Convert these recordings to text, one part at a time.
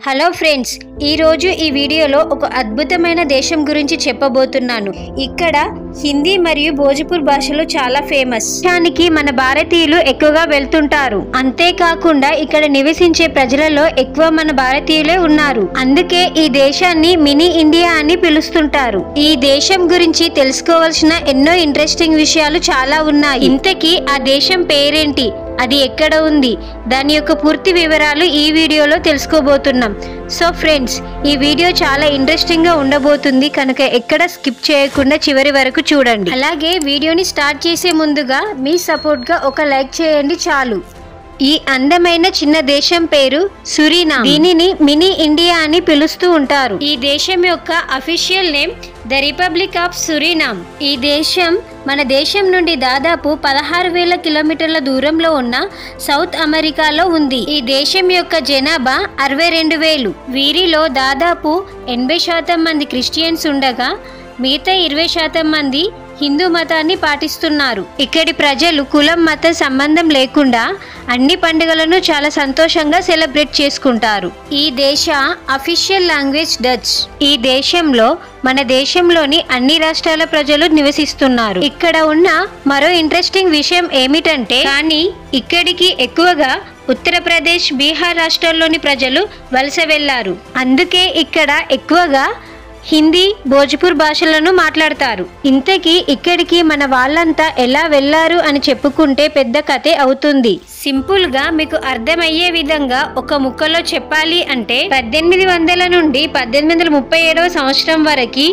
Hello friends, ఈ రోజు ఈ వీడియోలో ఒక అద్భుతమైన దేశం గురించి చెప్పబోతున్నాను. ఇక్కడ హిందీ మరియు భోజ్పూర్ భాషలు చాలా ఫేమస్. దానికి మన భారతీయులు ఎక్కువగా వెళ్తుంటారు. అంతేకాకుండా ఇక్కడ నివసించే ప్రజలలో ఎక్కువ మన భారతీయులే ఉన్నారు. అందుకే ఈ దేశాన్ని మినీ ఇండియా అని పిలుస్తుంటారు. ఈ దేశం గురించి తెలుసుకోవాల్సిన ఎన్నో ఇంట్రెస్టింగ్ విషయాలు చాలా ఉన్నాయి. ఇంతకీ ఆ దేశం పేరేంటి, అది ఎక్కడ ఉంది, దాని యొక్క పూర్తి వివరాలు ఈ వీడియోలో తెలుసుకోబోతున్నాం. సో ఫ్రెండ్స్, ఈ వీడియో చాలా ఇంట్రెస్టింగ్ గా ఉండబోతుంది కనుక ఎక్కడ స్కిప్ చేయకుండా చివరి వరకు చూడండి. అలాగే వీడియోని స్టార్ట్ చేసే ముందుగా మీ సపోర్ట్ గా ఒక లైక్ చేయండి చాలు. ఈ అందమైన చిన్న దేశం పేరు సురినామ్. దీనిని మినీ ఇండియా అని పిలుస్తూ ఉంటారు. ఈ దేశం యొక్క official name the republic of Suriname. ఈ దేశం మన దేశం నుండి దాదాపు 16,000 కిలోమీటర్ల దూరంలో ఉన్న సౌత్ అమెరికాలో ఉంది. ఈ దేశం యొక్క జనాభా 62,000. వీరిలో దాదాపు 80% మంది క్రిస్టియన్స్ ఉండగా మిగతా 20% మంది హిందూ మతాన్ని పాటిస్తున్నారు. ఇక్కడి ప్రజలు కులం మత సంబంధం లేకుండా అన్ని పండుగలను చాలా సంతోషంగా సెలబ్రేట్ చేసుకుంటారు. ఈ దేశ అఫీషియల్ లాంగ్వేజ్ డచ్. ఈ దేశంలో మన దేశంలోని అన్ని రాష్ట్రాల ప్రజలు నివసిస్తున్నారు. ఇక్కడ ఉన్న మరో ఇంట్రెస్టింగ్ విషయం ఏమిటంటే, కానీ ఇక్కడికి ఎక్కువగా ఉత్తరప్రదేశ్, బీహార్ రాష్ట్రాల్లోని ప్రజలు వలస వెళ్లారు. అందుకే ఇక్కడ ఎక్కువగా హిందీ, భోజ్పూర్ భాషలను మాట్లాడతారు. ఇంతకీ ఇక్కడికి మన వాళ్ళంతా ఎలా వెళ్లారు అని చెప్పుకుంటే పెద్ద కథే అవుతుంది. సింపుల్ గా మీకు అర్థమయ్యే విధంగా ఒక ముక్కలో చెప్పాలి అంటే 1800 నుండి 1837 సంవత్సరం వరకు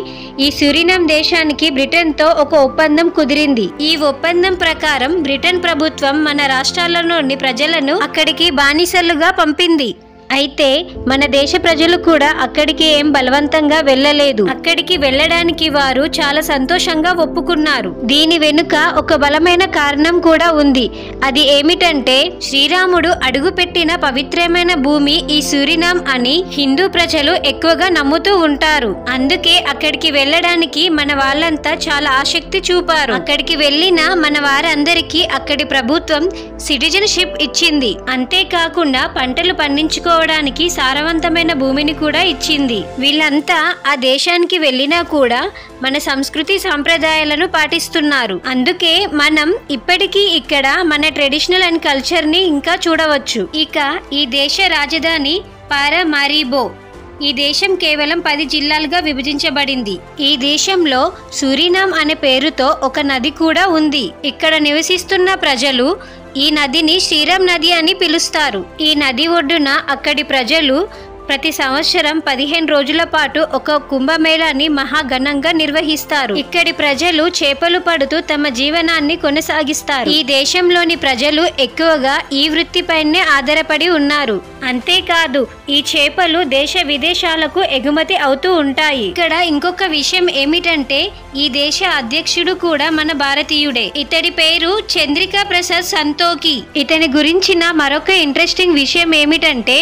ఈ సురినామ్ దేశానికి బ్రిటన్ తో ఒక ఒప్పందం కుదిరింది. ఈ ఒప్పందం ప్రకారం బ్రిటన్ ప్రభుత్వం మన రాష్ట్రాలలోని ప్రజలను అక్కడికి బానిసలుగా పంపింది. అయితే మన దేశ ప్రజలు కూడా అక్కడికి ఏం బలవంతంగా వెళ్ళలేదు. అక్కడికి వెళ్ళడానికి వారు చాలా సంతోషంగా ఒప్పుకున్నారు. దీని వెనుక ఒక బలమైన కారణం కూడా ఉంది. అది ఏమిటంటే, శ్రీరాముడు అడుగుపెట్టిన పవిత్రమైన భూమి ఈ సురినామ్ అని హిందూ ప్రజలు ఎక్కువగా నమ్ముతూ ఉంటారు. అందుకే అక్కడికి వెళ్ళడానికి మన వాళ్ళంతా చాలా ఆసక్తి చూపారు. అక్కడికి వెళ్ళిన మన వారందరికీ అక్కడి ప్రభుత్వం సిటిజన్షిప్ ఇచ్చింది. అంతేకాకుండా పంటలు పండించుకో సారవంతమైన భూమిని కూడా ఇచ్చింది. వీళ్ళంతా ఆ దేశానికి వెళ్ళినా కూడా మన సంస్కృతి సాంప్రదాయాలను పాటిస్తున్నారు. అందుకే మనం ఇప్పటికీ ఇక్కడ మన ట్రెడిషనల్ అండ్ కల్చర్ ని ఇంకా చూడవచ్చు. ఇక ఈ దేశ రాజధాని పారామారిబో. ఈ దేశం కేవలం 10 జిల్లాలుగా విభజించబడింది. ఈ దేశంలో సురినామ్ అనే పేరుతో ఒక నది కూడా ఉంది. ఇక్కడ నివసిస్తున్న ప్రజలు ఈ నదిని శ్రీరామ్ నది అని పిలుస్తారు. ఈ నది ఒడ్డున అక్కడి ప్రజలు ప్రతి సంవత్సరం 15 రోజుల పాటు ఒక కుంభమేళాన్ని మహాఘనంగా నిర్వహిస్తారు. ఇక్కడి ప్రజలు చేపలు పడుతూ తమ జీవనాన్ని కొనసాగిస్తారు. ఈ దేశంలోని ప్రజలు ఎక్కువగా ఈ వృత్తిపైనే ఆధారపడి ఉన్నారు. అంతేకాదు, ఈ చేపలు దేశ విదేశాలకు ఎగుమతి అవుతూ ఉంటాయి. ఇక్కడ ఇంకొక విషయం ఏమిటంటే, ఈ దేశ అధ్యక్షుడు కూడా మన భారతీయుడే. ఇతడి పేరు చంద్రికా ప్రసాద్ సంతోఖి. ఇతని గురించిన మరొక ఇంట్రెస్టింగ్ విషయం ఏమిటంటే,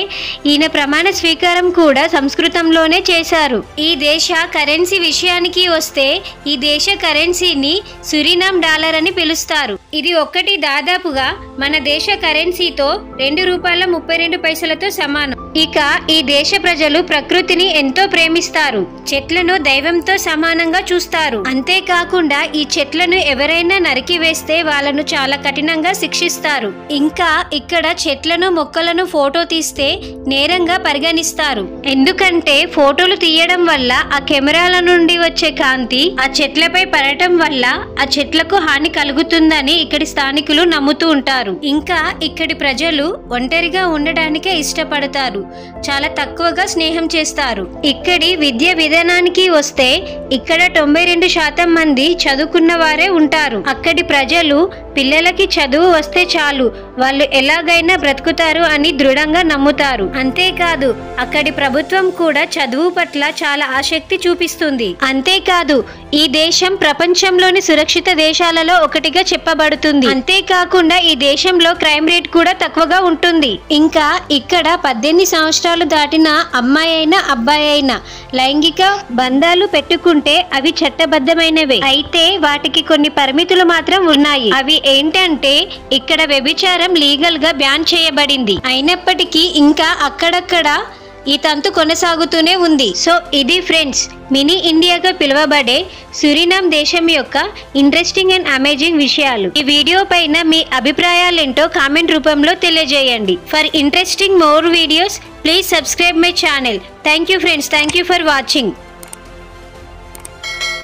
ఈయన ప్రమాణ స్వీకారం కూడా సంస్కృతంలోనే చేశారు. ఈ దేశ కరెన్సీ విషయానికి వస్తే, ఈ దేశ కరెన్సీని సురినామ్ డాలర్ అని పిలుస్తారు. ఇది ఒక్కటి దాదాపుగా మన దేశ కరెన్సీతో ₹2.32 సమానం. ఇక ఈ దేశ ప్రజలు ప్రకృతిని ఎంతో ప్రేమిస్తారు. చెట్లను దైవంతో సమానంగా చూస్తారు. అంతేకాకుండా ఈ చెట్లను ఎవరైనా నరికివేస్తే వాళ్ళను చాలా కఠినంగా శిక్షిస్తారు. ఇంకా ఇక్కడ చెట్లను, మొక్కలను ఫోటో తీస్తే నేరంగా పరిగణిస్తారు. ఎందుకంటే ఫోటోలు తీయడం వల్ల ఆ కెమెరాల నుండి వచ్చే కాంతి ఆ చెట్లపై పడటం వల్ల ఆ చెట్లకు హాని కలుగుతుందని ఇక్కడి స్థానికులు నమ్ముతూ ఉంటారు. ఇంకా ఇక్కడి ప్రజలు ఒంటరిగా ఉండడానికే ఇష్టపడతారు. చాలా తక్కువగా స్నేహం చేస్తారు. ఇక్కడి విద్య విధానానికి వస్తే ఇక్కడ 92% మంది చదువుకున్న వారే ఉంటారు. అక్కడి ప్రజలు పిల్లలకి చదువు వస్తే చాలు, వాళ్ళు ఎలాగైనా బ్రతుకుతారు అని దృఢంగా నమ్ముతారు. అంతేకాదు, అక్కడి ప్రభుత్వం కూడా చదువు పట్ల చాలా ఆసక్తి చూపిస్తుంది. అంతేకాదు, ఈ దేశం ప్రపంచంలోని సురక్షిత దేశాలలో ఒకటిగా చెప్పబడుతుంది. అంతేకాకుండా ఈ దేశంలో క్రైమ్ రేట్ కూడా తక్కువగా ఉంటుంది. ఇంకా ఇక్కడ 18 సంవత్సరాలు దాటిన అమ్మాయి అయినా అబ్బాయి అయినా లైంగిక బంధాలు పెట్టుకుంటే అవి చట్టబద్ధమైనవే. అయితే వాటికి కొన్ని పరిమితులు మాత్రం ఉన్నాయి. అవి ఏంటంటే, ఇక్కడ వ్యభిచారం లీగల్ గా బ్యాన్ చేయబడింది. అయినప్పటికీ ఇంకా అక్కడక్కడ ఈ తంతు కొనసాగుతూనే ఉంది. సో ఇది ఫ్రెండ్స్ మినీ ఇండియాగా పిలువబడే సురినామ్ దేశం యొక్క ఇంట్రెస్టింగ్ అండ్ అమేజింగ్ విషయాలు. ఈ వీడియో పైన మీ అభిప్రాయాలేంటో కామెంట్ రూపంలో తెలియజేయండి. For interesting more videos please subscribe my channel. Thank you friends. Thank you for watching.